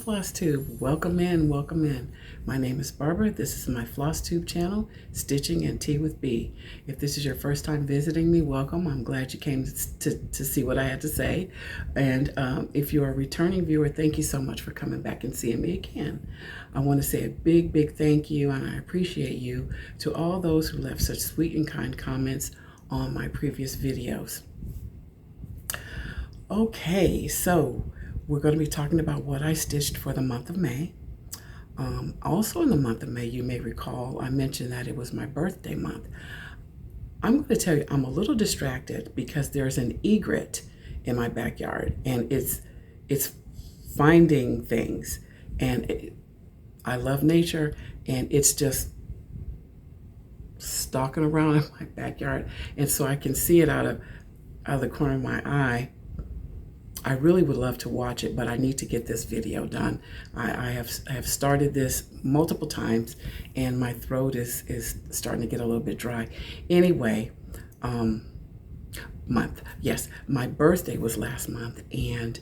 Flosstube. Welcome in, welcome in. My name is Barbara. This is my Flosstube channel, Stitching and Tea with Bee. If this is your first time visiting me, welcome. I'm glad you came to see what I had to say. And if you're a returning viewer, thank you so much for coming back and seeing me again. I want to say a big, big thank you, and I appreciate you to all those who left such sweet and kind comments on my previous videos. Okay, so we're going to be talking about what I stitched for the month of May. Also in the month of May, you may recall I mentioned that it was my birthday month. I'm going to tell you, I'm a little distracted because there's an egret in my backyard, and it's finding things, and I love nature, and it's just stalking around in my backyard, and so I can see it out of the corner of my eye. I really would love to watch it, but I need to get this video done. I have started this multiple times, and my throat is starting to get a little bit dry. Anyway, yes, my birthday was last month, and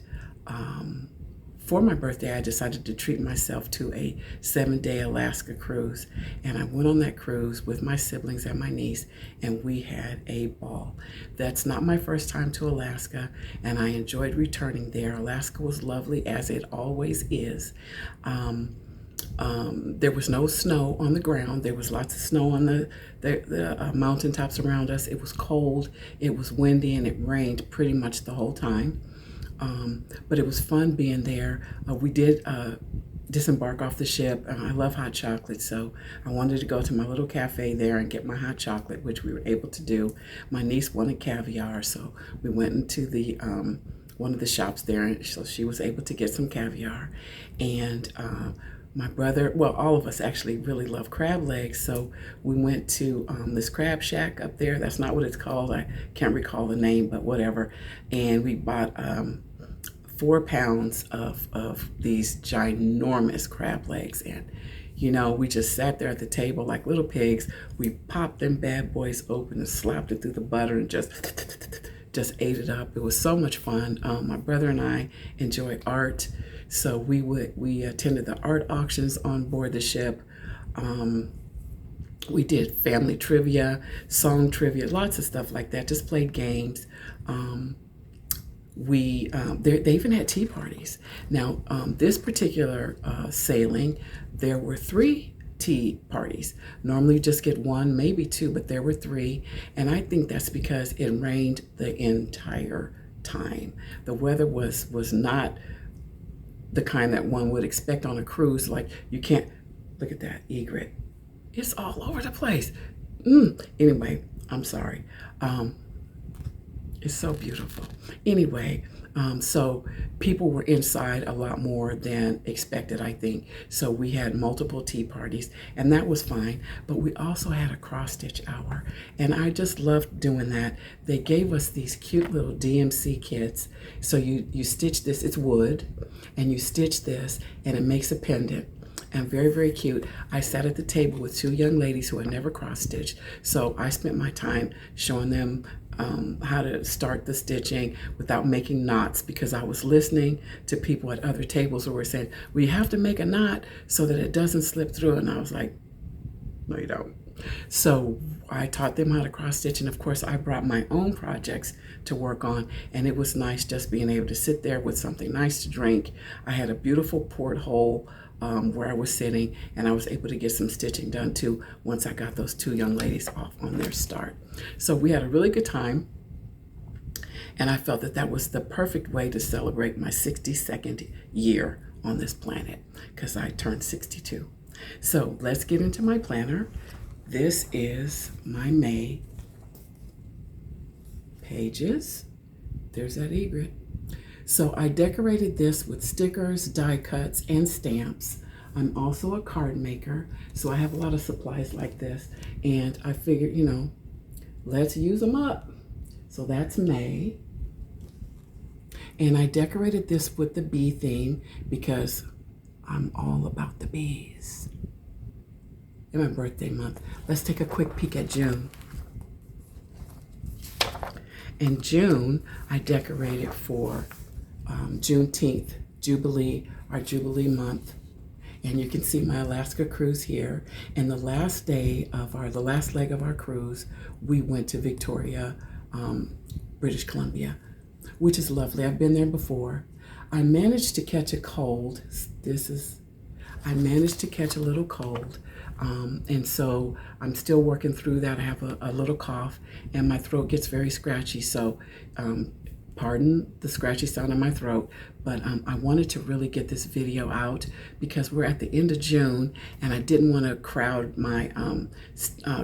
for my birthday, I decided to treat myself to a 7-day Alaska cruise. And I went on that cruise with my siblings and my niece, and we had a ball. That's not my first time to Alaska, and I enjoyed returning there. Alaska was lovely, as it always is. There was no snow on the ground. There was lots of snow on the mountaintops around us. It was cold, it was windy, and it rained pretty much the whole time. But it was fun being there. We did disembark off the ship. I love hot chocolate, so I wanted to go to my little cafe there and get my hot chocolate, which we were able to do. My niece wanted caviar, so we went into the one of the shops there, and so she was able to get some caviar. And my brother, well, all of us actually really love crab legs, so we went to this crab shack up there. That's not what it's called. I can't recall the name, but whatever. And we bought 4 pounds of these ginormous crab legs, and you know, we just sat there at the table like little pigs. We popped them bad boys open and slapped it through the butter and just ate it up. It was so much fun. My brother and I enjoy art, so we attended the art auctions on board the ship. We did family trivia, song trivia, lots of stuff like that. Just played games. They even had tea parties. Now, this particular sailing, there were 3 tea parties. Normally you just get 1, maybe 2, but there were 3, and I think that's because it rained the entire time. The weather was not the kind that one would expect on a cruise. Like, you can't look at that egret. It's all over the place. Anyway, I'm sorry. It's so beautiful. Anyway, so people were inside a lot more than expected, I think. So we had multiple tea parties, and that was fine. But we also had a cross stitch hour, and I just loved doing that. They gave us these cute little DMC kits. So you stitch this, it's wood, and you stitch this, and it makes a pendant. And very, very cute. I sat at the table with 2 young ladies who had never cross-stitched, so I spent my time showing them how to start the stitching without making knots, because I was listening to people at other tables who were saying, well, you have to make a knot so that it doesn't slip through, and I was like, no, you don't. So I taught them how to cross-stitch, and of course I brought my own projects to work on, and it was nice just being able to sit there with something nice to drink. I had a beautiful porthole where I was sitting, and I was able to get some stitching done too once I got those 2 young ladies off on their start. So we had a really good time, and I felt that that was the perfect way to celebrate my 62nd year on this planet, because I turned 62. So let's get into my planner. This is my May pages. There's that egret. So I decorated this with stickers, die cuts, and stamps. I'm also a card maker, so I have a lot of supplies like this, and I figured, you know, let's use them up. So that's May. And I decorated this with the bee theme because I'm all about the bees. In my birthday month. Let's take a quick peek at June. In June, I decorated for Juneteenth, Jubilee our Jubilee month. And you can see my Alaska cruise here. And the last day of the last leg of our cruise, we went to Victoria, British Columbia, which is lovely. I've been there before. I managed to catch a cold. I managed to catch a little cold. And so I'm still working through that. I have a little cough and my throat gets very scratchy. So pardon the scratchy sound in my throat, but I wanted to really get this video out because we're at the end of June and I didn't want to crowd my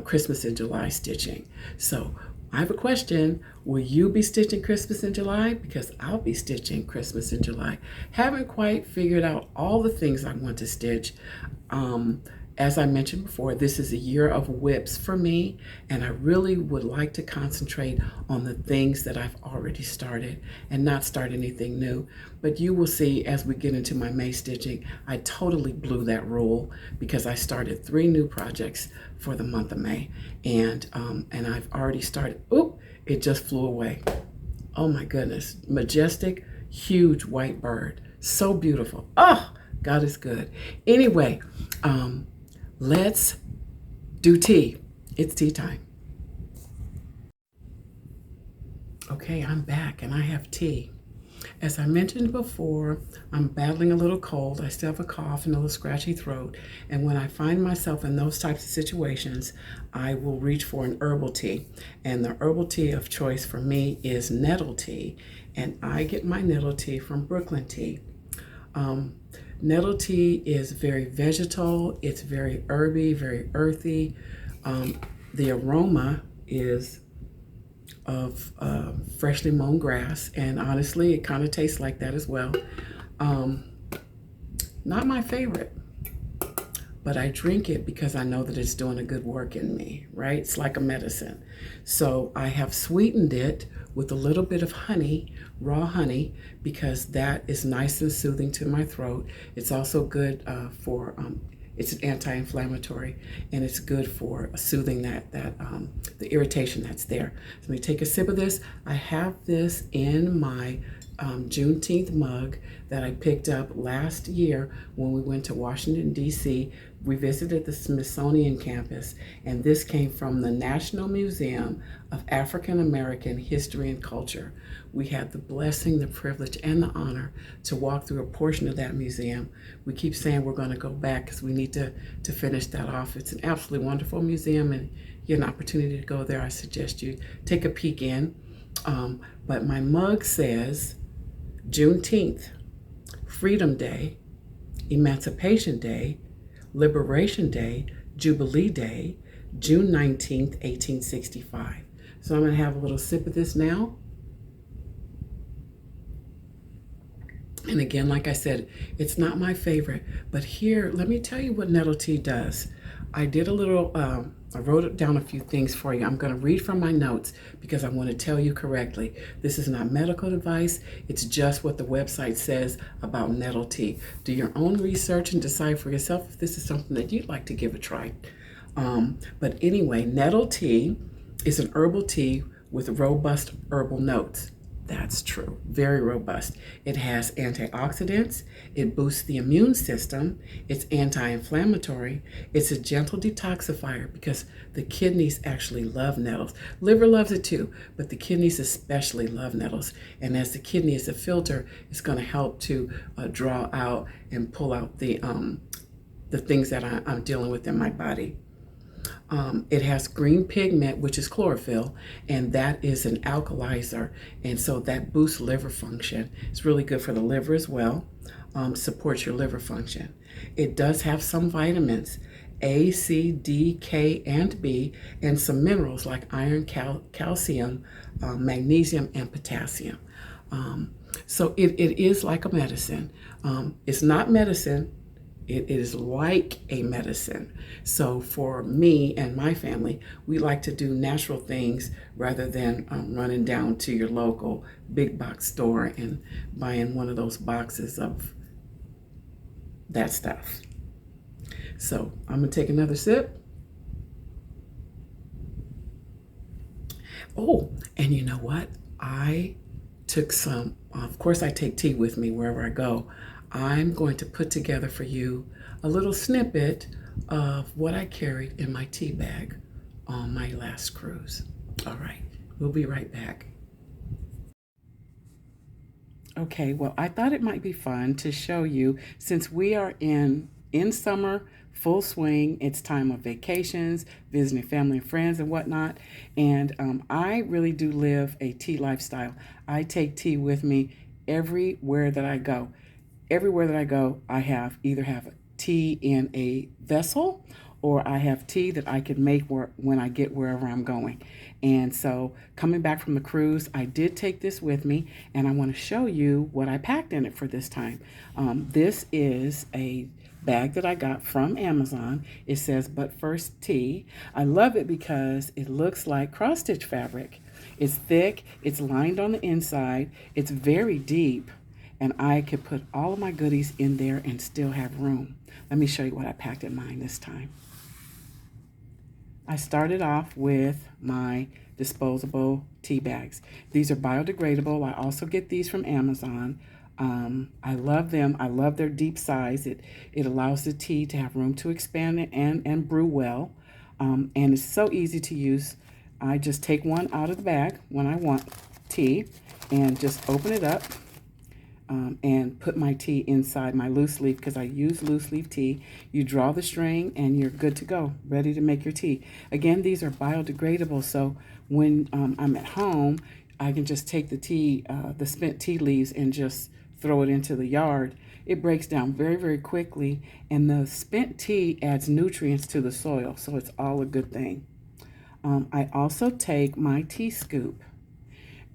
Christmas in July stitching. So I have a question. Will you be stitching Christmas in July? Because I'll be stitching Christmas in July. Haven't quite figured out all the things I want to stitch. As I mentioned before, this is a year of whips for me, and I really would like to concentrate on the things that I've already started and not start anything new. But you will see as we get into my May stitching, I totally blew that rule because I started 3 new projects for the month of May, and I've already started. Oop! It just flew away. Oh my goodness! Majestic, huge white bird, so beautiful. Oh, God is good. Anyway. Let's do tea. It's tea time. Okay, I'm back and I have tea. As I mentioned before, I'm battling a little cold. I still have a cough and a little scratchy throat. And when I find myself in those types of situations, I will reach for an herbal tea. And the herbal tea of choice for me is nettle tea. And I get my nettle tea from Brooklyn Tea. Nettle tea is very vegetal, it's very herby, very earthy. The aroma is of freshly mown grass, and honestly, it kind of tastes like that as well. Not my favorite, but I drink it because I know that it's doing a good work in me, right? It's like a medicine. So I have sweetened it with a little bit of honey, raw honey, because that is nice and soothing to my throat. It's also good it's an anti-inflammatory, and it's good for soothing the irritation that's there. So let me take a sip of this. I have this in my Juneteenth mug that I picked up last year when we went to Washington, D.C. We visited the Smithsonian campus, and this came from the National Museum of African American History and Culture. We had the blessing, the privilege, and the honor to walk through a portion of that museum. We keep saying we're going to go back because we need to finish that off. It's an absolutely wonderful museum, and you have an opportunity to go there. I suggest you take a peek in. But my mug says Juneteenth, Freedom Day, Emancipation Day, Liberation Day, Jubilee Day, June 19th, 1865. So I'm going to have a little sip of this now. And again, like I said, it's not my favorite, but here, let me tell you what nettle tea does. I did a little, I wrote down a few things for you. I'm going to read from my notes because I want to tell you correctly. This is not medical advice. It's just what the website says about nettle tea. Do your own research and decide for yourself if this is something that you'd like to give a try. But anyway, nettle tea is an herbal tea with robust herbal notes. That's true, very robust. It has antioxidants, it boosts the immune system, it's anti-inflammatory, it's a gentle detoxifier because the kidneys actually love nettles. Liver loves it too, but the kidneys especially love nettles. And as the kidney is a filter, it's going to help to draw out and pull out the things that I'm dealing with in my body. It has green pigment, which is chlorophyll, and that is an alkalizer, and so that boosts liver function. It's really good for the liver as well, supports your liver function. It does have some vitamins, A, C, D, K, and B, and some minerals like iron, calcium, magnesium, and potassium. So it is like a medicine. It's not medicine. It is like a medicine. So for me and my family, we like to do natural things rather than running down to your local big box store and buying one of those boxes of that stuff. So I'm gonna take another sip. Oh, and you know what? I took some, of course I take tea with me wherever I go. I'm going to put together for you a little snippet of what I carried in my tea bag on my last cruise. All right, we'll be right back. Okay, well, I thought it might be fun to show you, since we are in summer, full swing. It's time of vacations, visiting family and friends and whatnot. And I really do live a tea lifestyle. I take tea with me everywhere that I go. Everywhere that I go, I have either have tea in a vessel, or I have tea that I can make when I get wherever I'm going. And so coming back from the cruise, I did take this with me, and I want to show you what I packed in it for this time. This is a bag that I got from Amazon. It says, "But first tea." I love it because it looks like cross-stitch fabric. It's thick, it's lined on the inside, it's very deep, and I could put all of my goodies in there and still have room. Let me show you what I packed in mine this time. I started off with my disposable tea bags. These are biodegradable. I also get these from Amazon. I love them. I love their deep size. It allows the tea to have room to expand and brew well. And it's so easy to use. I just take one out of the bag when I want tea and just open it up. And put my tea inside my loose leaf, because I use loose leaf tea. You draw the string and you're good to go, ready to make your tea. Again, these are biodegradable, so when I'm at home, I can just take the tea, the spent tea leaves, and just throw it into the yard. It breaks down very, very quickly, and the spent tea adds nutrients to the soil, so it's all a good thing. I also take my tea scoop.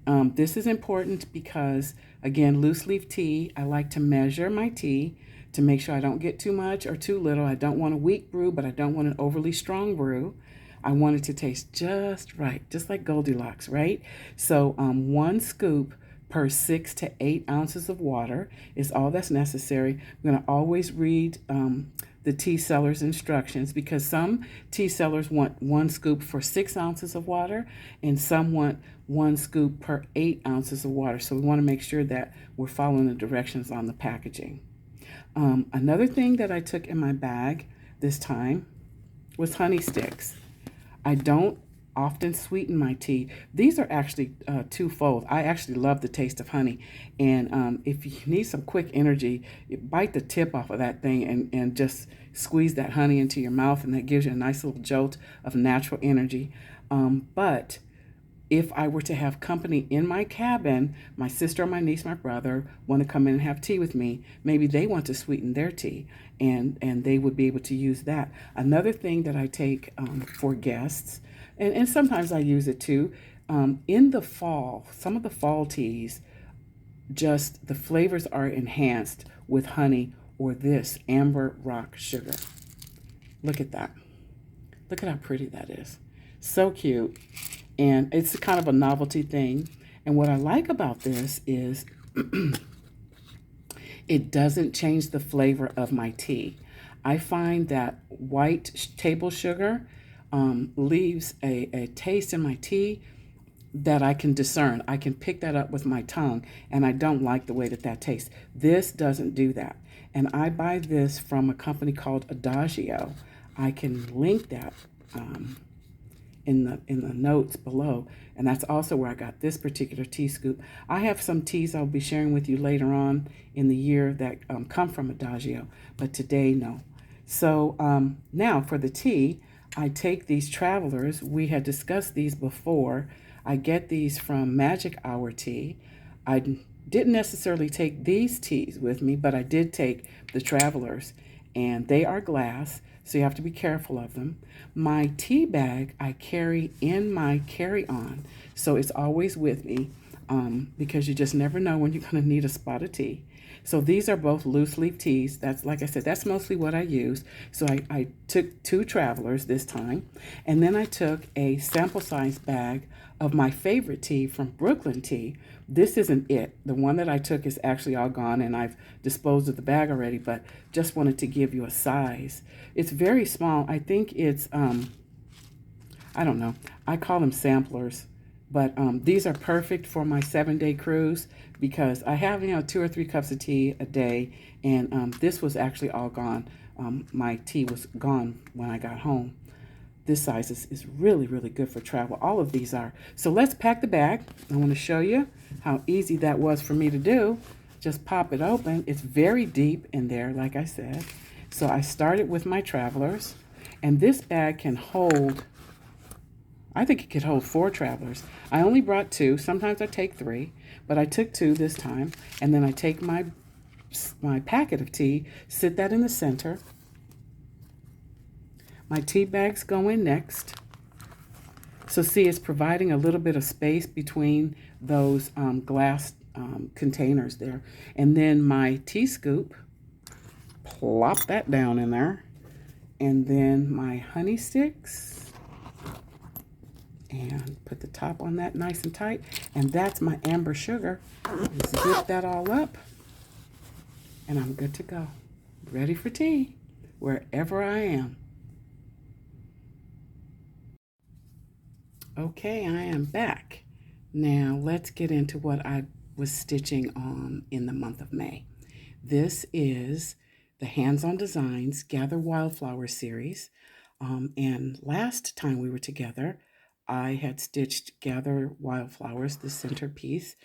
This is important because, again, loose leaf tea, I like to measure my tea to make sure I don't get too much or too little. I don't want a weak brew, but I don't want an overly strong brew. I want it to taste just right, just like Goldilocks, right? So 1 scoop per 6 to 8 ounces of water is all that's necessary. I'm going to always read the tea seller's instructions, because some tea sellers want 1 scoop for 6 ounces of water, and some want 1 scoop per 8 ounces of water. So we want to make sure that we're following the directions on the packaging. Another thing that I took in my bag this time was honey sticks. I don't often sweeten my tea. These are actually twofold. I actually love the taste of honey, and if you need some quick energy, you bite the tip off of that thing and just squeeze that honey into your mouth, and that gives you a nice little jolt of natural energy. But if I were to have company in my cabin, my sister or my niece, my brother want to come in and have tea with me, maybe they want to sweeten their tea, and they would be able to use that. Another thing that I take for guests, and sometimes I use it too, in the fall, some of the fall teas, just the flavors are enhanced with honey or this amber rock sugar. Look at that. Look at how pretty that is. So cute. And it's kind of a novelty thing. And what I like about this is it doesn't change the flavor of my tea. I find that white table sugar leaves a taste in my tea that I can discern. I can pick that up with my tongue, and I don't like the way that tastes. This doesn't do that. And I buy this from a company called Adagio. I can link that in the notes below, and that's also where I got this particular tea scoop. I have some teas I'll be sharing with you later on in the year that come from Adagio, but today, no. So now for the tea, I take these Travelers. We had discussed these before. I get these from Magic Hour Tea. I didn't necessarily take these teas with me, but I did take the Travelers, and they are glass, so you have to be careful of them. My tea bag I carry in my carry-on, so it's always with me because you just never know when you're going to need a spot of tea. So these are both loose leaf teas. That's, like I said, that's mostly what I use. So I took 2 Travelers this time, and then I took a sample size bag of my favorite tea from Brooklyn Tea. This isn't it. The one that I took is actually all gone, and I've disposed of the bag already, but just wanted to give you a size. It's very small. I think it's, I don't know. I call them samplers. But these are perfect for my 7-day cruise because I have, 2 or 3 cups of tea a day, and this was actually all gone. My tea was gone when I got home. This size is really, really good for travel. All of these are. So let's pack the bag. I want to show you how easy that was for me to do. Just pop it open. It's very deep in there, like I said. So I started with my travelers, and this bag can hold, I think it could hold 4 travelers. I only brought 2. Sometimes I take 3, but I took 2 this time. And then I take my packet of tea, sit that in the center. My tea bags go in next. So see, it's providing a little bit of space between those glass containers there. And then my tea scoop, plop that down in there. And then my honey sticks. And put the top on that nice and tight. And that's my amber sugar. Just zip that all up. And I'm good to go. Ready for tea, wherever I am. Okay, I am back. Now let's get into what I was stitching on in the month of May. This is the Hands-On Designs Gather Wildflowers series. And last time we were together, I had stitched Gather Wildflowers, the centerpiece.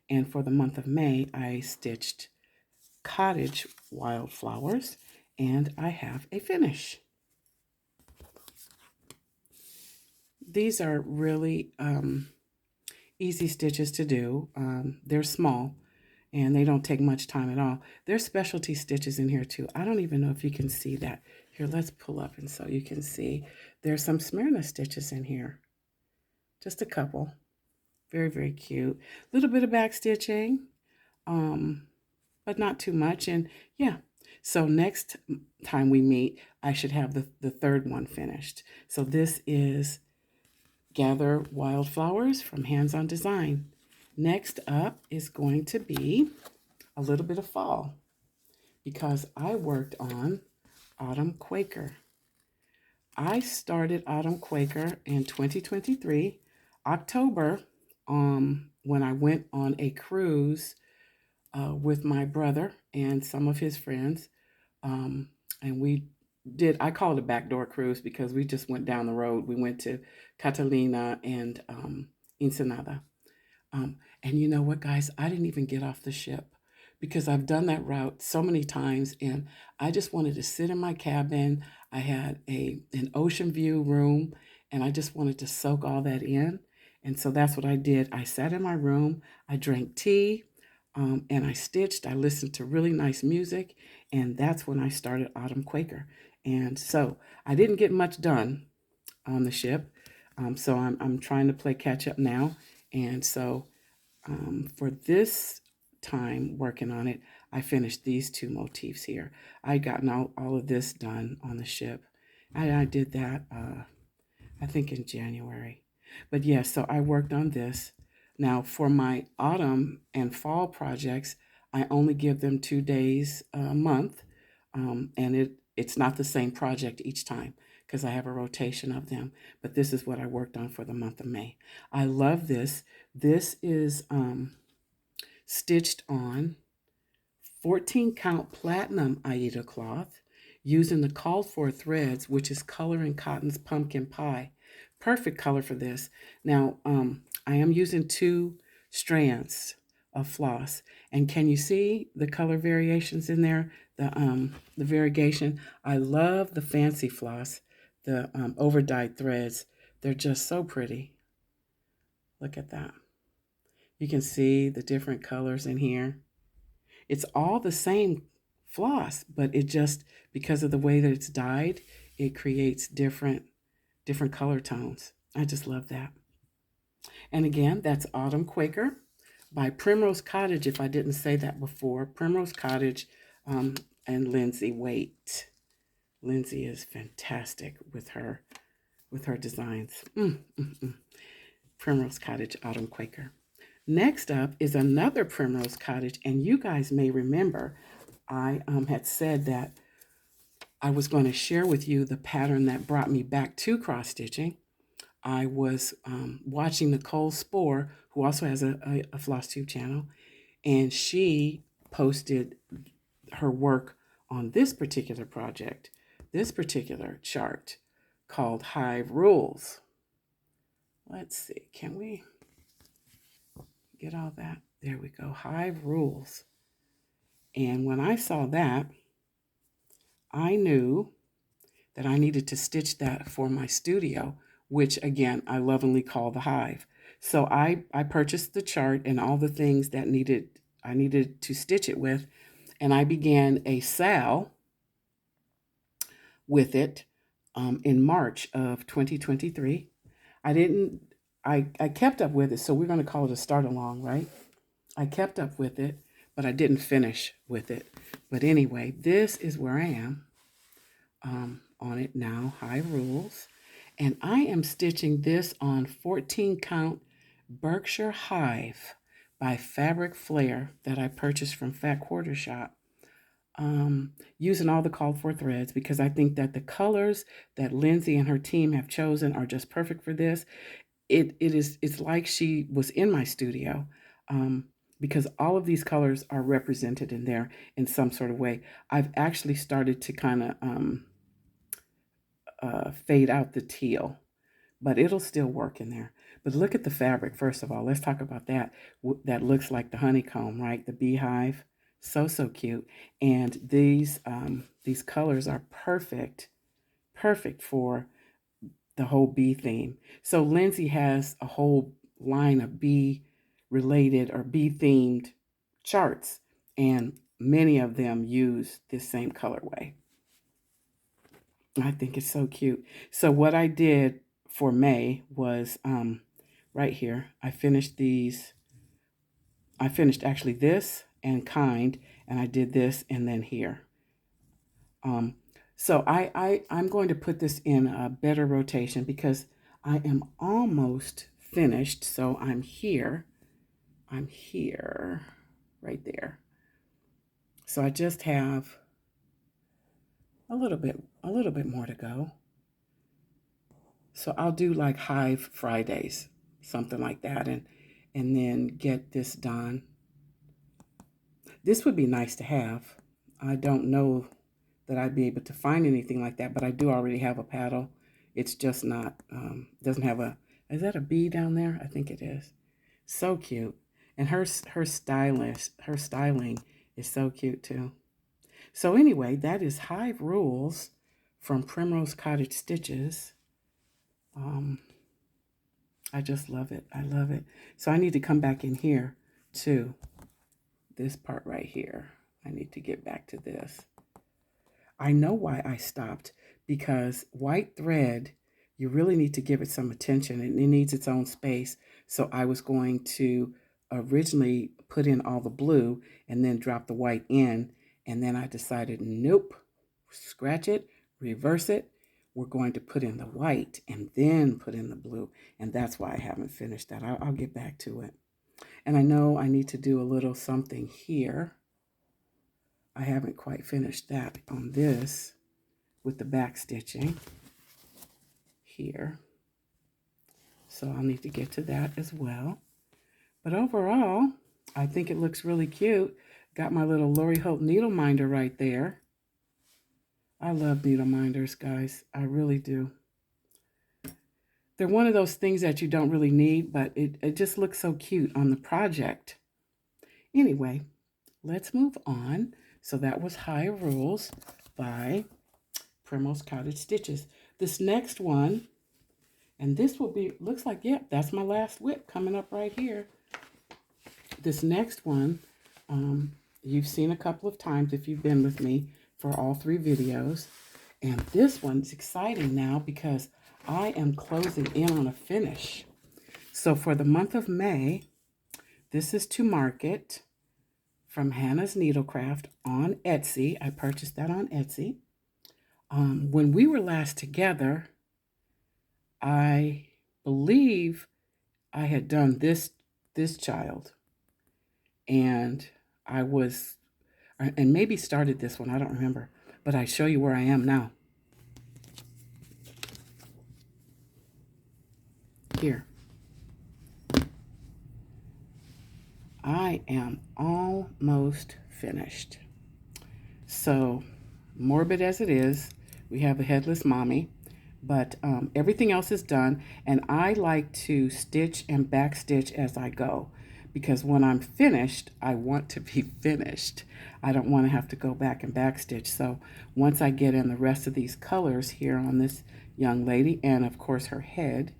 And for the month of May, I stitched Cottage Wildflowers, and I have a finish. These are really easy stitches to do. They're small and they don't take much time at all. There's specialty stitches in here too. I don't even know if you can see that. Here, let's pull up and so you can see. There's some Smyrna stitches in here. Just a couple. Very, very cute. A little bit of back stitching, but not too much. And yeah, so next time we meet, I should have the third one finished. So this is Gather Wildflowers from Hands-On Design. Next up is going to be a little bit of fall because I worked on Autumn Quaker. I started Autumn Quaker in 2023, October, when I went on a cruise with my brother and some of his friends. And we did, I call it a backdoor cruise because we just went down the road. We went to Catalina and Ensenada. And you know what, guys? I didn't even get off the ship because I've done that route so many times, and I just wanted to sit in my cabin. I had an ocean view room, and I just wanted to soak all that in. And so that's what I did. I sat in my room, I drank tea, and I stitched. I listened to really nice music, and that's when I started Autumn Quaker. And so I didn't get much done on the ship, so I'm trying to play catch up now. And so for this time working on it, I finished these 2 motifs here. I gotten all of this done on the ship. I did that, I think in January. But yeah, so I worked on this. Now for my autumn and fall projects, I only give them 2 days a month, and it's not the same project each time because I have a rotation of them. But this is what I worked on for the month of May. I love this. This is stitched on 14 count platinum Aida cloth using the called for threads, which is Color and Cotton's Pumpkin Pie. Perfect color for this. Now, I am using 2 strands of floss. And can you see the color variations in there? The variegation. I love the fancy floss, the over-dyed threads. They're just so pretty. Look at that. You can see the different colors in here. It's all the same floss, but it just, because of the way that it's dyed, it creates different color tones. I just love that. And again, that's Autumn Quaker by Primrose Cottage, if I didn't say that before. Primrose Cottage and Lindsay Waite. Lindsay is fantastic with her designs. Primrose Cottage, Autumn Quaker. Next up is another Primrose Cottage, and you guys may remember I had said that I was going to share with you the pattern that brought me back to cross-stitching. I was watching Nicole Spohr, who also has a Flosstube channel, and she posted her work on this particular project, this particular chart called Hive Rules. Let's see, can we get all that? There we go, Hive Rules. And when I saw that, I knew that I needed to stitch that for my studio, which again, I lovingly call the Hive. So I purchased the chart and all the things that I needed to stitch it with, and I began a sale with it in March of 2023. I kept up with it, so we're going to call it a start along, right? I kept up with it, but I didn't finish with it. But anyway, this is where I am on it now, Hive Rules. And I am stitching this on 14 count Berkshire Hive by Fabric Flair that I purchased from Fat Quarter Shop. Using all the called for threads because I think that the colors that Lindsay and her team have chosen are just perfect for this. It's like she was in my studio, because all of these colors are represented in there in some sort of way. I've actually started to kind of fade out the teal, but it'll still work in there. But look at the fabric, first of all. Let's talk about that. That looks like the honeycomb, right? The beehive. So, so cute. And these colors are perfect for the whole bee theme. So Lindsay has a whole line of bee related or bee themed charts, and many of them use this same colorway. I think it's so cute. So what I did for May was right here. I finished actually this and kind, and I did this and then here. So I'm going to put this in a better rotation because I am almost finished. So I'm here, right there. So I just have a little bit more to go. So I'll do like Hive Fridays, something like that, and then get this done. This would be nice to have. I don't know that I'd be able to find anything like that, but I do already have a paddle. It's just not, doesn't have is that a bee down there? I think it is. So cute. And her styling is so cute too. So anyway, that is Hive Rules from Primrose Cottage Stitches. I just love it. I love it. So I need to come back in here to this part right here. I need to get back to this. I know why I stopped, because white thread, you really need to give it some attention, and it needs its own space. So I was going to originally put in all the blue and then drop the white in, and then I decided, nope, scratch it, reverse it. We're going to put in the white and then put in the blue, and that's why I haven't finished that. I'll get back to it. And I know I need to do a little something here. I haven't quite finished that on this with the back stitching here. So I'll need to get to that as well. But overall, I think it looks really cute. Got my little Lori Hope needle minder right there. I love needle minders, guys. I really do. They're one of those things that you don't really need, but it just looks so cute on the project. Anyway, let's move on. So that was Hive Rules by Primrose Cottage Stitches. This next one, and this will be, looks like, yep, that's my last whip coming up right here. This next one, you've seen a couple of times if you've been with me for all 3 videos. And this one's exciting now because I am closing in on a finish. So for the month of May, this is to market from Hanna's Needlecraft on Etsy. I purchased that on Etsy. When we were last together, I believe I had done this child, and I was, and maybe started this one, I don't remember, but I show you where I am now. here. I am almost finished. So, morbid as it is, we have a headless mommy, but everything else is done, and I like to stitch and backstitch as I go, because when I'm finished, I want to be finished. I don't want to have to go back and backstitch. So once I get in the rest of these colors here on this young lady, and of course her head,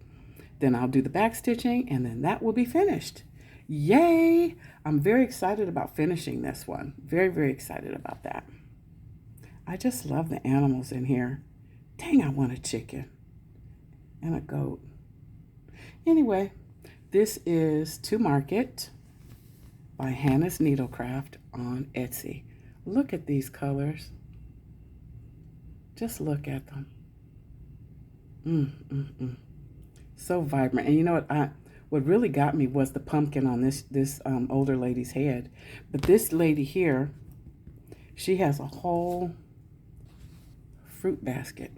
then I'll do the backstitching, and then that will be finished. Yay! I'm very excited about finishing this one. Very, very excited about that. I just love the animals in here. Dang, I want a chicken and a goat. Anyway, this is To Market by Hanna's Needlecraft on Etsy. Look at these colors. Just look at them. So vibrant. And you know what really got me was the pumpkin on this older lady's head. But this lady here, she has a whole fruit basket.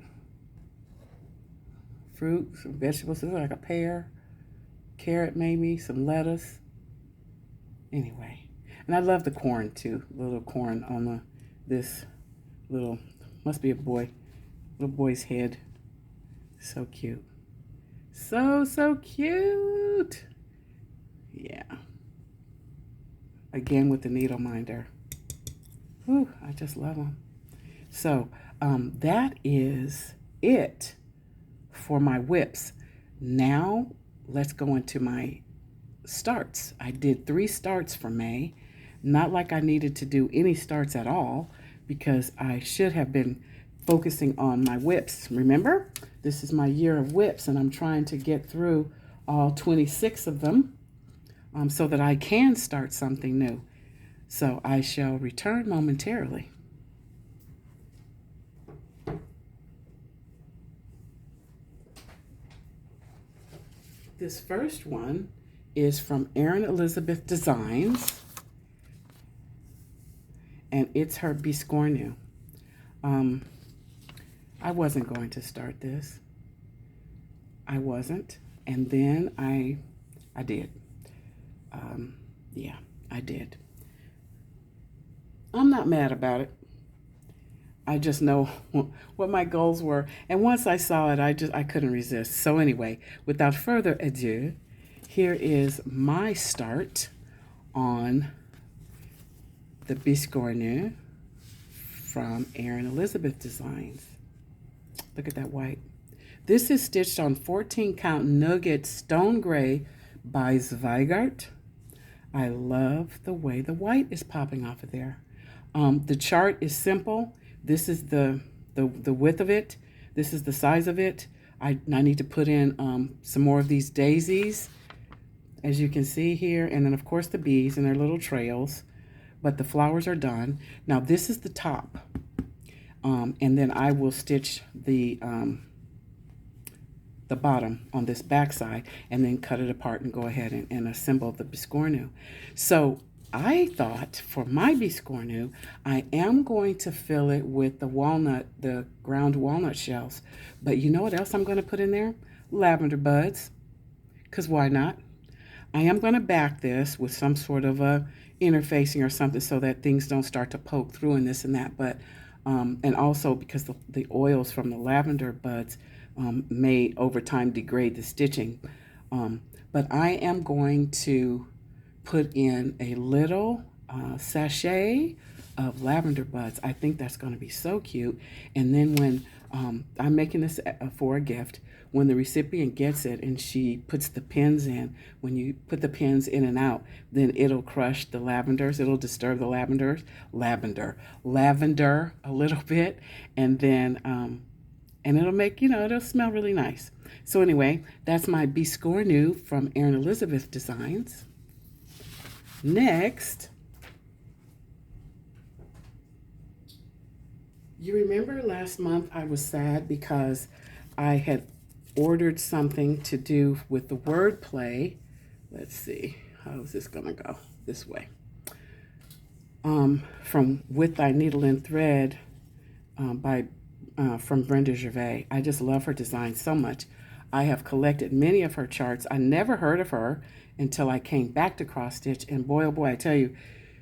Fruit, some vegetables, like a pear, carrot maybe, some lettuce. Anyway, and I love the corn too. Little corn on this little, must be a boy, little boy's head. So cute. So cute. Yeah. Again with the needle minder. Whew, I just love them. So that is it for my whips. Now let's go into my starts. I did 3 starts for May. Not like I needed to do any starts at all, because I should have been focusing on my whips. Remember, this is my year of whips, and I'm trying to get through all 26 of them so that I can start something new. So I shall return momentarily. This first one is from Erin Elizabeth Designs, and it's her Bee-Scornu. I wasn't going to start this. I wasn't, and then I did. Yeah, I did. I'm not mad about it. I just know what my goals were, and once I saw it, I couldn't resist. So anyway, without further ado, here is my start on the Bee-Scornu from Erin Elizabeth Designs. Look at that white. This is stitched on 14 count Nugget Stone Gray by Zweigart. I love the way the white is popping off of there. The chart is simple. This is the width of it. This is the size of it. I need to put in some more of these daisies, as you can see here, and then of course the bees and their little trails, but the flowers are done. Now this is the top, and then I will stitch the bottom on this back side, and then cut it apart and go ahead and assemble the Bee-Scornu. So I thought for my Bee-Scornu, I am going to fill it with the ground walnut shells. But you know what else I'm going to put in there? Lavender buds, because why not? I am going to back this with some sort of a interfacing or something so that things don't start to poke through and this and that. But and also because the oils from the lavender buds may over time degrade the stitching. But I am going to put in a little sachet of lavender buds. I think that's going to be so cute. And then when I'm making this for a gift, when the recipient gets it and she puts the pins in, when you put the pins in and out, then it'll crush the lavenders. It'll disturb the lavender a little bit, and then and it'll make, it'll smell really nice. So anyway, that's my Bee-Scornu from Erin Elizabeth Designs. Next, you remember last month I was sad because I had ordered something to do with the word play. Let's see, how is this gonna go? This way. From With Thy Needle and Thread from Brenda Gervais. I just love her design so much. I have collected many of her charts. I never heard of her until I came back to cross stitch, and boy, oh boy, I tell you,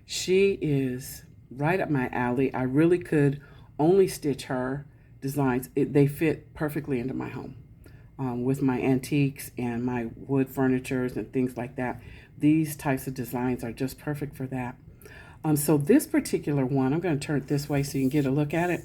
she is right up my alley. I really could only stitch her designs. They fit perfectly into my home. With my antiques and my wood furnitures and things like that. These types of designs are just perfect for that. So this particular one, I'm going to turn it this way so you can get a look at it.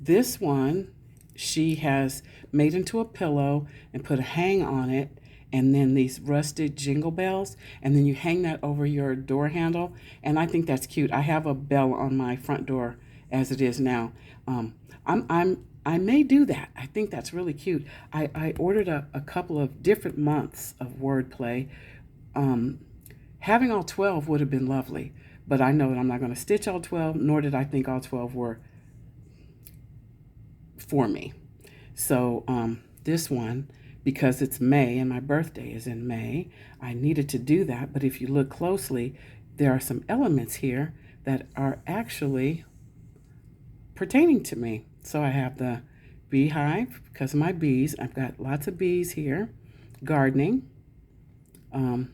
This one, she has made into a pillow and put a hang on it, and then these rusted jingle bells, and then you hang that over your door handle, and I think that's cute. I have a bell on my front door as it is now. I may do that. I think that's really cute. I ordered a couple of different months of wordplay. Having all 12 would have been lovely, but I know that I'm not going to stitch all 12, nor did I think all 12 were for me. So this one, because it's May and my birthday is in May, I needed to do that. But if you look closely, there are some elements here that are actually pertaining to me. So I have the beehive because of my bees. I've got lots of bees here. Gardening. I'm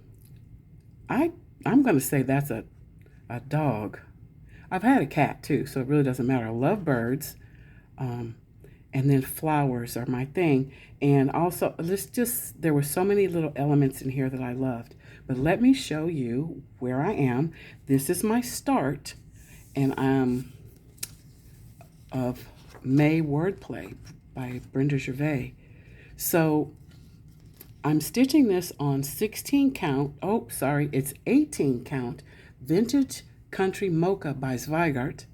going to say that's a dog. I've had a cat too, so it really doesn't matter. I love birds. And then flowers are my thing. And also, there were so many little elements in here that I loved. But let me show you where I am. This is my start, and I'm of May Wordplay by Brenda Gervais. So I'm stitching this on 16 count, it's 18 count Vintage Country Mocha by Zweigart.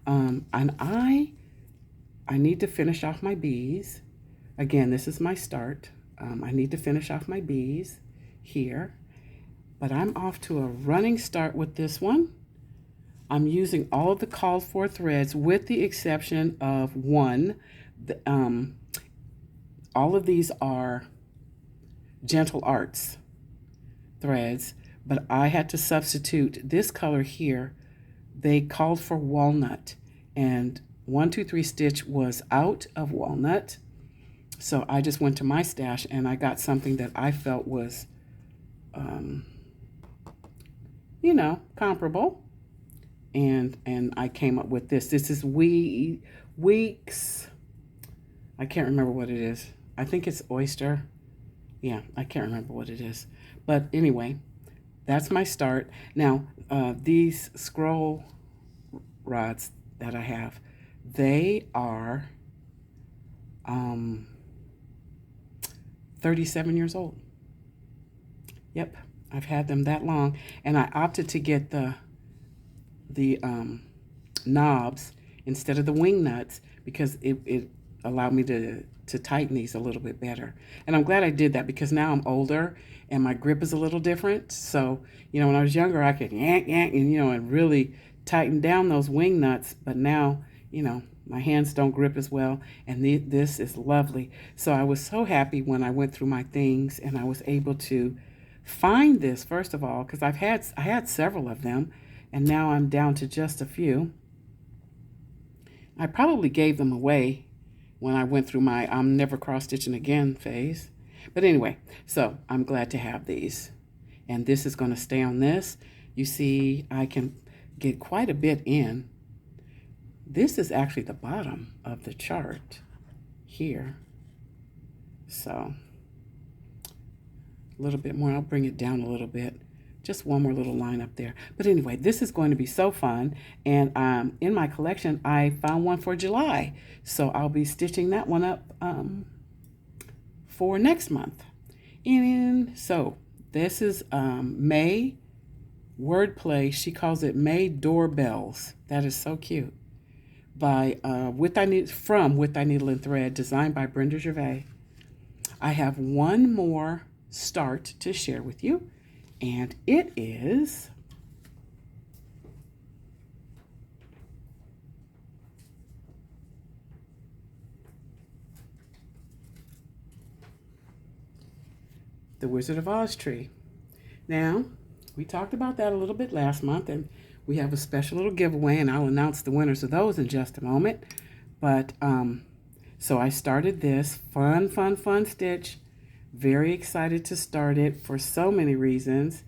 And I need to finish off my bees. Again, this is my start. I need to finish off my bees here, but I'm off to a running start with this one. I'm using all of the called for threads with the exception of one. All of these are Gentle Arts threads, but I had to substitute this color here. They called for walnut, and 1, 2, 3 stitch was out of walnut. So I just went to my stash and I got something that I felt was, comparable. And I came up with this. This is Weeks. I can't remember what it is. I think it's oyster. Yeah, I can't remember what it is. But anyway, that's my start. Now, these scroll rods that I have, they are 37 years old. Yep, I've had them that long. And I opted to get the knobs instead of the wing nuts because it allowed me to tighten these a little bit better. And I'm glad I did that because now I'm older and my grip is a little different. So, when I was younger, I could yank, and really tighten down those wing nuts. But now, my hands don't grip as well. And this is lovely. So I was so happy when I went through my things and I was able to find this, first of all, because I had several of them. And now I'm down to just a few. I probably gave them away when I went through my I'm never cross-stitching again phase. But anyway, so I'm glad to have these. And this is going to stay on this. You see, I can get quite a bit in. This is actually the bottom of the chart here. So a little bit more. I'll bring it down a little bit. Just one more little line up there. But anyway, this is going to be so fun. And in my collection, I found one for July. So I'll be stitching that one up for next month. And so this is May Wordplay. She calls it May Doorbells. That is so cute. By With Thy Needle and Thread, designed by Brenda Gervais. I have one more start to share with you. And it is TheWizard of Oz Tree. Now, we talked about that a little bit last month, and we have a special little giveaway, and I'll announce the winners of those in just a moment. But So I started this fun stitch. Very excited to start it for so many reasons.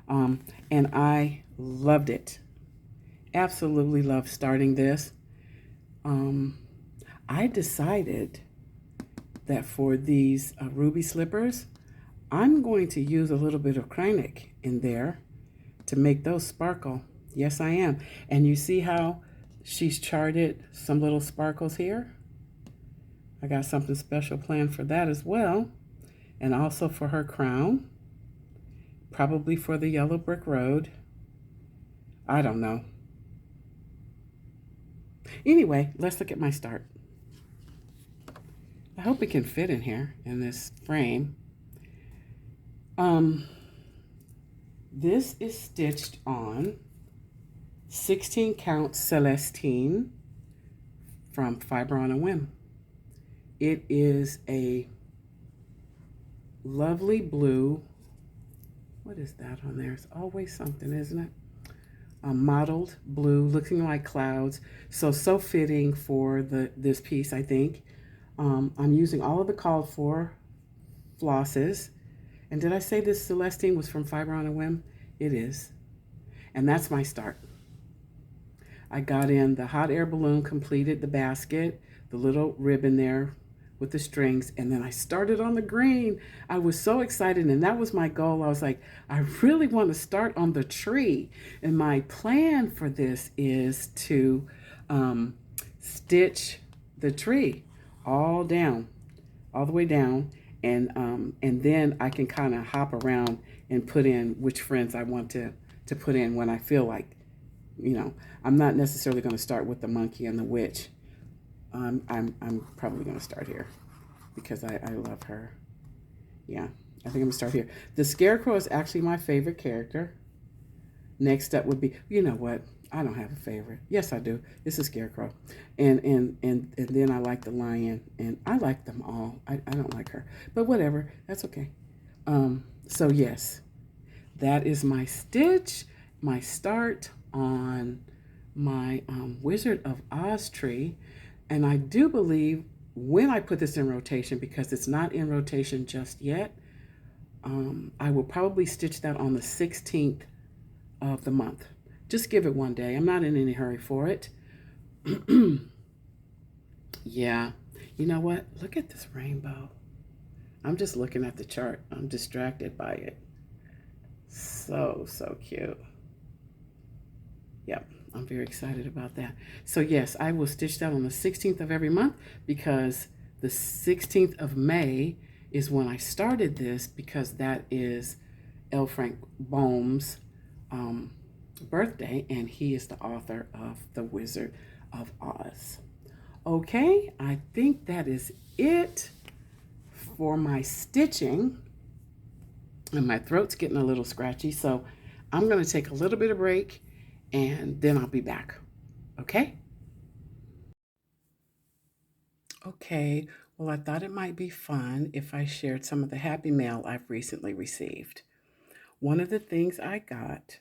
And I loved it. Absolutely loved starting this. I decided that for these ruby slippers, I'm going to use a little bit of acrylic in there to make those sparkle. Yes, I am. And you see how she's charted some little sparkles here? I got something special planned for that as well. And also for her crown. Probably for the yellow brick road. I don't know. Anyway, let's look at my start. I hope it can fit in here in this frame. This is stitched on 16 count Celestine from Fiber on a Whim. It is a lovely blue. What is that on there? It's always something, isn't it? A mottled blue, looking like clouds. So fitting for this piece, I think. I'm using all of the called for flosses. And did I say this Celestine was from Fiber on a Whim? It is. And that's my start. I got in the hot air balloon, completed the basket, the little ribbon there with the strings, and then I started on the green. I was so excited, and that was my goal. I was like, I really want to start on the tree. And my plan for this is to stitch the tree all down, all the way down, and then I can kind of hop around and put in which friends I want to put in when I feel like, you know, I'm not necessarily going to start with the monkey and the witch. I'm probably going to start here because I love her. Yeah, I think I'm going to start here. The Scarecrow is actually my favorite character. Next up would be, you know what? I don't have a favorite. Yes, I do. It's a Scarecrow. And then I like the lion, and I like them all. I don't like her, but whatever. That's okay. So yes, that is my stitch, my start on my Wizard of Oz tree. And I do believe when I put this in rotation, because it's not in rotation just yet, I will probably stitch that on the 16th of the month. Just give it one day. I'm not in any hurry for it. Yeah. You know what? Look at this rainbow. I'm just looking at the chart. I'm distracted by it. So cute. Yep. I'm very excited about that. So yes, I will stitch that on the 16th of every month because the 16th of May is when I started this, because that is L. Frank Baum's birthday, and he is the author of The Wizard of Oz. Okay, I think that is it for my stitching. And my throat's getting a little scratchy, so I'm going to take a little bit of break, and then I'll be back. Okay? Okay, well, I thought it might be fun if I shared some of the happy mail I've recently received. One of the things I got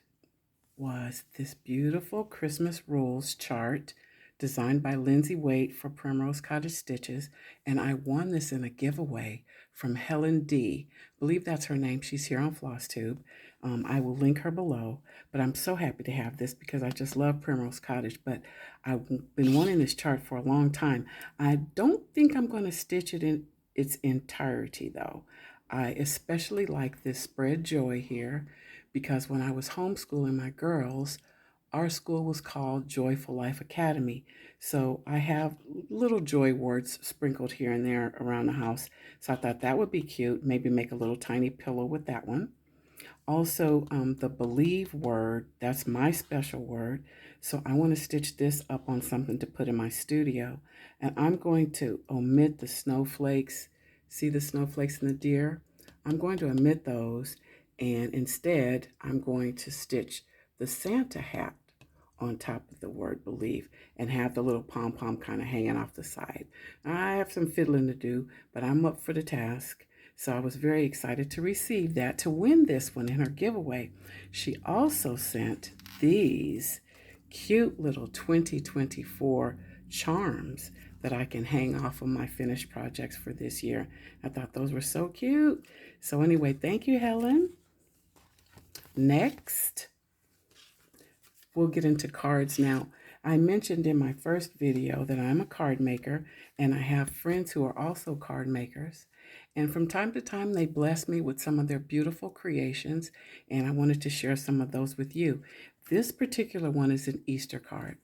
was this beautiful Christmas rules chart designed by Lindsay Waite for Primrose Cottage Stitches, and I won this in a giveaway from Helen D. I believe that's her name. She's here on Flosstube. I will link her below, but I'm so happy to have this because I just love Primrose Cottage, but I've been wanting this chart for a long time. I don't think I'm going to stitch it in its entirety, though. I especially like this Spread Joy here because when I was homeschooling my girls, our school was called Joyful Life Academy. So I have little joy words sprinkled here and there around the house. So I thought that would be cute. Maybe make a little tiny pillow with that one. Also, the believe word, that's my special word. So I want to stitch this up on something to put in my studio. And I'm going to omit the snowflakes. See the snowflakes and the deer? I'm going to omit those. And instead, I'm going to stitch the Santa hat on top of the word believe and have the little pom-pom kind of hanging off the side. I have some fiddling to do, but I'm up for the task. So I was very excited to receive that, to win this one in her giveaway. She also sent these cute little 2024 charms that I can hang off of my finished projects for this year. I thought those were so cute. So anyway, thank you, Helen. Next, we'll get into cards now. I mentioned in my first video that I'm a card maker, and I have friends who are also card makers. And from time to time, they bless me with some of their beautiful creations, and I wanted to share some of those with you. This particular one is an Easter card.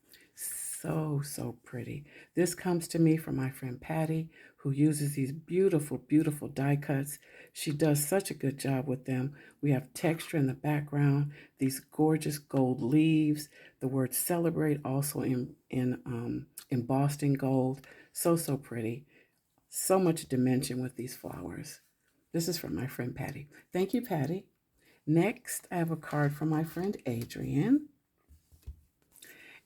So pretty. This comes to me from my friend Patty, who uses these beautiful, beautiful die cuts. She does such a good job with them. We have texture in the background, these gorgeous gold leaves, the word celebrate also in embossed in gold. So pretty. So much dimension with these flowers. This is from my friend Patty. Thank you, Patty. Next, I have a card from my friend Adrian.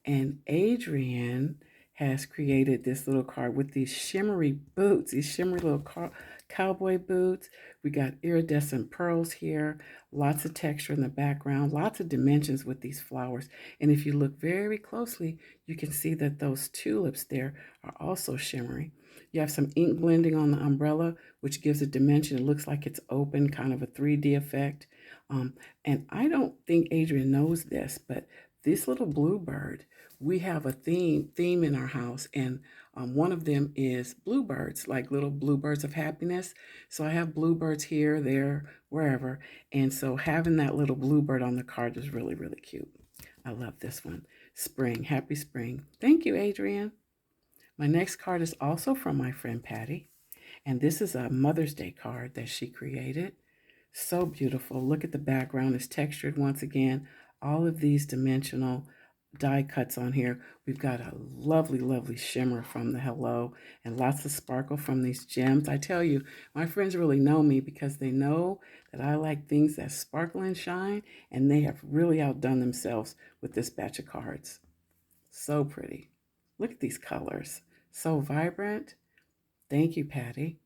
And Adrian has created this little card with these shimmery boots, these shimmery little cowboy boots. We got iridescent pearls here, lots of texture in the background, lots of dimensions with these flowers. And if you look very closely, you can see that those tulips there are also shimmery. You have some ink blending on the umbrella, which gives a dimension. It looks like it's open, kind of a 3D effect. And I don't think Adrian knows this, but this little bluebird, we have a theme in our house, and one of them is bluebirds, like little bluebirds of happiness. So I have bluebirds here, there, wherever. And so having that little bluebird on the card is really, really cute. I love this one. Spring, happy spring. Thank you, Adrian. My next card is also from my friend Patty, and this is a Mother's Day card that she created. So beautiful. Look at the background. It's textured once again. All of these dimensional die cuts on here. We've got a lovely, lovely shimmer from the hello and lots of sparkle from these gems. I tell you, my friends really know me because they know that I like things that sparkle and shine, and they have really outdone themselves with this batch of cards. So pretty. Look at these colors. So vibrant. Thank you, Patty.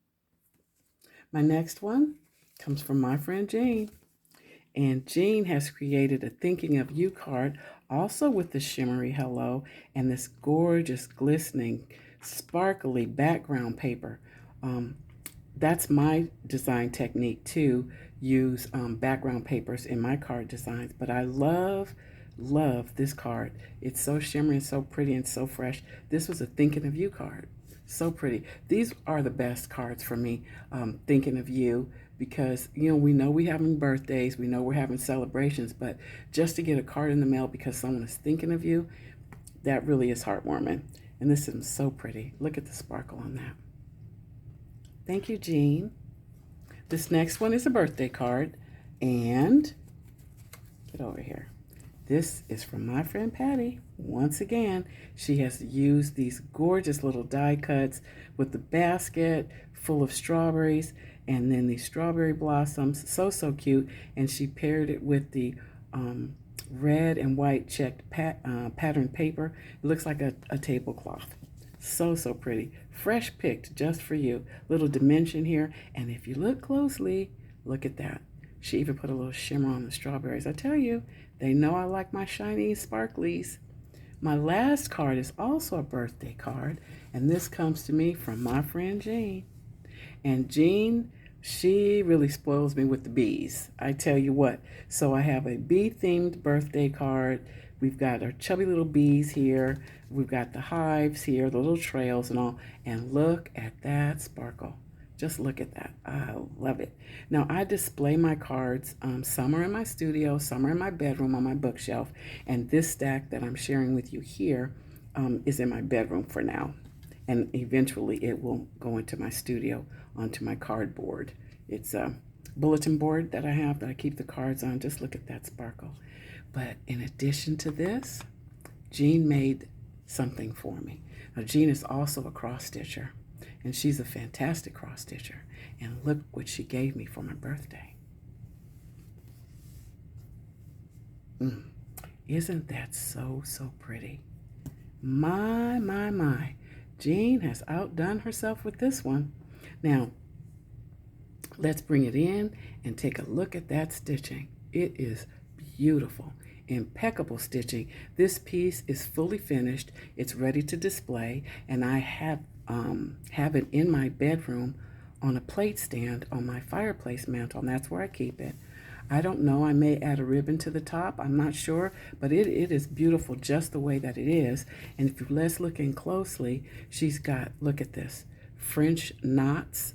My next one comes from my friend Jean. And Jean has created a Thinking of You card, also with the shimmery hello and this gorgeous, glistening, sparkly background paper. That's my design technique to use background papers in my card designs. But I love this card. It's so shimmery and so pretty and so fresh. This was a Thinking of You card. So pretty. These are the best cards for me, Thinking of You, because, you know, we know we're having birthdays, we know we're having celebrations, but just to get a card in the mail because someone is thinking of you, that really is heartwarming. And this is so pretty. Look at the sparkle on that. Thank you, Jean. This next one is a birthday card, and get over here. This is from my friend Patty. Once again, she has used these gorgeous little die cuts with the basket full of strawberries and then these strawberry blossoms. So cute. And she paired it with the red and white checked patterned paper. It looks like a tablecloth. So pretty. Fresh picked just for you. Little dimension here. And if you look closely, look at that. She even put a little shimmer on the strawberries. I tell you, they know I like my shiny sparklies. My last card is also a birthday card, and this comes to me from my friend Jean. And Jean, she really spoils me with the bees. I tell you what. So I have a bee-themed birthday card. We've got our chubby little bees here. We've got the hives here, the little trails and all. And look at that sparkle. Just look at that. I love it. Now, I display my cards. Some are in my studio, some are in my bedroom on my bookshelf. And this stack that I'm sharing with you here is in my bedroom for now. And eventually it will go into my studio, onto my cardboard. It's a bulletin board that I have that I keep the cards on. Just look at that sparkle. But in addition to this, Jean made something for me. Now, Jean is also a cross stitcher. And she's a fantastic cross stitcher. And look what she gave me for my birthday. Isn't that so pretty? My. Jean has outdone herself with this one. Now, let's bring it in and take a look at that stitching. It is beautiful. Impeccable stitching. This piece is fully finished. It's ready to display, and I have have it in my bedroom on a plate stand on my fireplace mantle, and that's where I keep it. I don't know, I may add a ribbon to the top, I'm not sure, but it is beautiful just the way that it is. And if you're less looking closely, she's got, look at this, French knots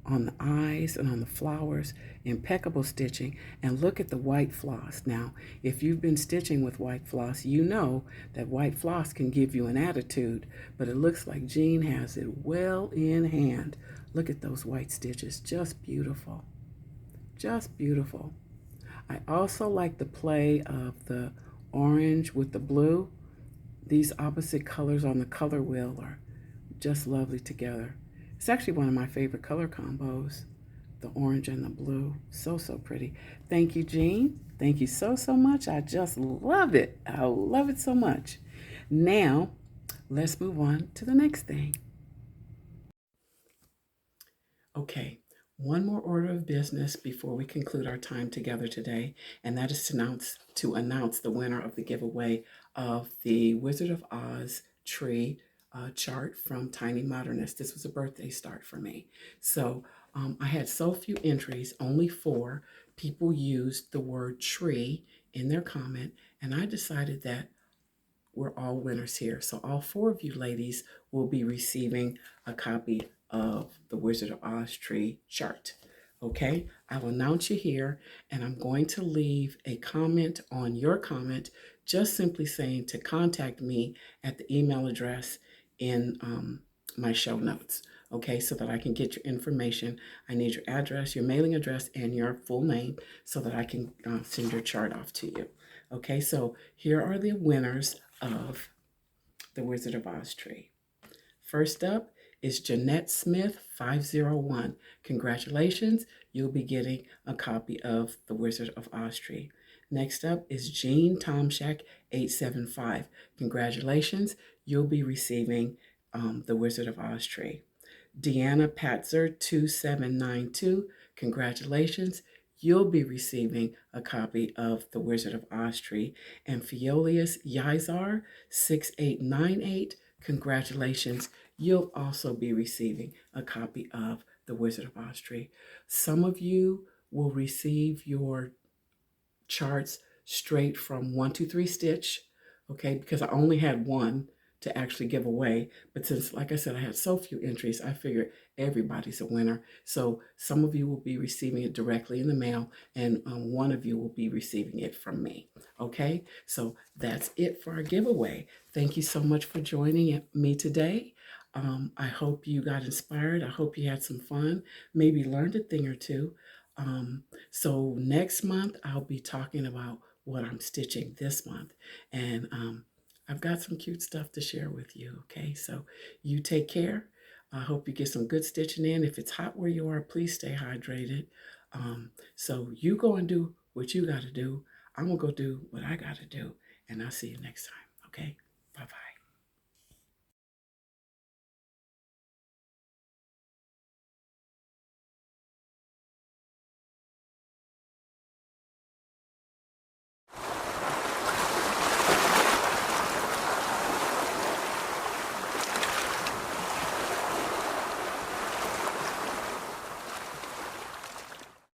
on the eyes and on the flowers, impeccable stitching, and look at the white floss. Now, if you've been stitching with white floss, you know that white floss can give you an attitude, but it looks like Jean has it well in hand. Look at those white stitches, just beautiful, just beautiful. I also like the play of the orange with the blue. These opposite colors on the color wheel are just lovely together. It's actually one of my favorite color combos, the orange and the blue. So, so pretty. Thank you, Jean. Thank you so, so much. I just love it. I love it so much. Now, let's move on to the next thing. Okay, one more order of business before we conclude our time together today, and that is to announce the winner of the giveaway of the Wizard of Oz Tree chart from Tiny Modernist. This was a birthday start for me. So I had so few entries, only 4 people used the word tree in their comment, and I decided that we're all winners here. So all 4 of you ladies will be receiving a copy of the Wizard of Oz Tree chart. Okay, I'll announce you here, and I'm going to leave a comment on your comment, just simply saying to contact me at the email address in my show notes. Okay, so that I can get your information. I need your address, your mailing address, and your full name so that I can send your chart off to you. Okay, so here are the winners of the Wizard of Oz Tree. First up is Jeanette Smith 501. Congratulations, you'll be getting a copy of the Wizard of Oz Tree. Next up is Jean Tomshak 875. Congratulations, you'll be receiving the Wizard of Oz Tree. Deanna Patzer 2792. Congratulations, you'll be receiving a copy of The Wizard of Oz Tree. And Fiolius Yizar 6898, congratulations, you'll also be receiving a copy of The Wizard of Oz Tree. Some of you will receive your charts straight from 123 Stitch, okay, because I only had one to actually give away. But since, like I said, I had so few entries, I figured everybody's a winner. So some of you will be receiving it directly in the mail, and one of you will be receiving it from me. Okay, so that's it for our giveaway. Thank you so much for joining me today. I hope you got inspired. I hope you had some fun, maybe learned a thing or two. So next month, I'll be talking about what I'm stitching this month. And I've got some cute stuff to share with you, okay? So you take care. I hope you get some good stitching in. If it's hot where you are, please stay hydrated. So you go and do what you got to do. I'm going to go do what I got to do. And I'll see you next time, okay? Bye-bye.